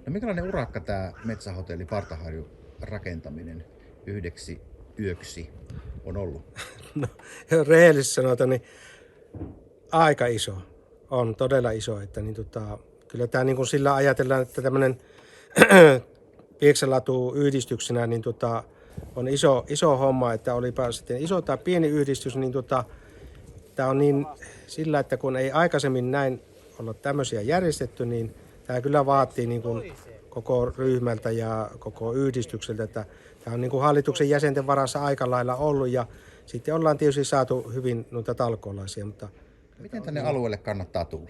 No minkälainen urakka tämä Metsähotelli Partaharju rakentaminen yhdeksi yöksi on ollut? No, rehellisesti sanotaan, niin aika iso. On todella iso. Että kyllä tämä niin kuin sillä ajatellaan, että tämmöinen Pieksälaatu-yhdistyksenä niin on iso homma, että olipa sitten iso tai pieni yhdistys, niin tämä on niin sillä, että kun ei aikaisemmin näin olla tämmöisiä järjestetty, niin tämä kyllä vaatii niin kuin koko ryhmältä ja koko yhdistykseltä, että tämä on niin kuin hallituksen jäsenten varassa aika lailla ollut ja sitten ollaan tietysti saatu hyvin noita talkoolaisia. Mutta Miten tänne alueelle kannattaa tulla?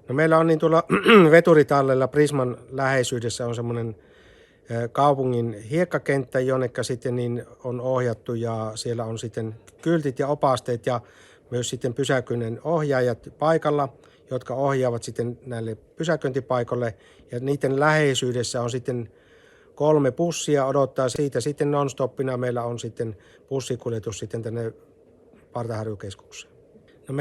no meillä on niin tuolla Veturitallella Prisman läheisyydessä on semmoinen kaupungin hiekkakenttä, jonneka sitten niin on ohjattu ja siellä on sitten kyltit ja opasteet ja myös sitten pysäköinnin ohjaajat paikalla, jotka ohjaavat sitten näille pysäköintipaikoille ja niiden läheisyydessä on sitten 3 bussia odottaa siitä sitten non-stoppina meillä on sitten bussikuljetus sitten tänne Partaharju-keskukseen. No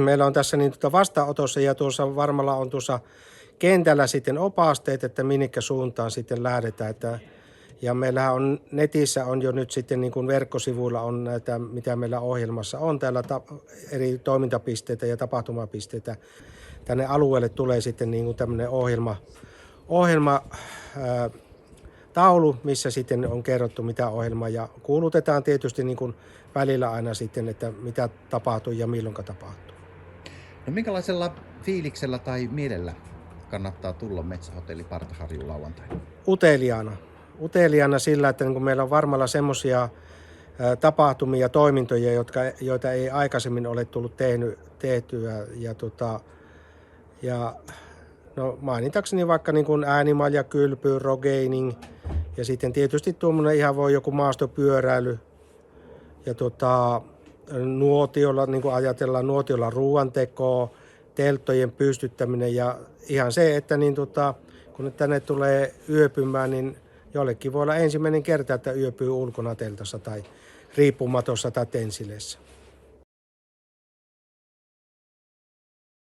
meillä on tässä niin vastaanotossa ja tuossa varmalla on tuossa kentällä sitten opasteet, että minnekä suuntaan sitten lähdetään. Ja meillähän on netissä on jo nyt sitten niin kuin verkkosivuilla on näitä, mitä meillä ohjelmassa on täällä eri toimintapisteitä ja tapahtumapisteitä. Tänne alueelle tulee sitten niin kuin tämmöinen taulu, missä sitten on kerrottu mitä ohjelmaa ja kuulutetaan tietysti niin kuin välillä aina sitten, että mitä tapahtuu ja milloin tapahtuu. No minkälaisella fiiliksellä tai mielellä kannattaa tulla Metsähotelli Partaharju lauantaina? Uteliaana sillä, että niin kuin meillä on varmalla semmoisia tapahtumia ja toimintoja, joita ei aikaisemmin ole tullut tehtyä. No mainitakseni vaikka niin kuin äänimalja, kylpy, rogeining ja sitten tietysti tuommoinen ihan voi joku maastopyöräily ja nuotiolla, niin kuin ajatellaan nuotiolla ruoantekoa, telttojen pystyttäminen ja ihan se, että niin kun tänne tulee yöpymään, niin jollekin voi olla ensimmäinen kerta, että yöpyy ulkona teltassa tai riippumatossa tai tensileessä.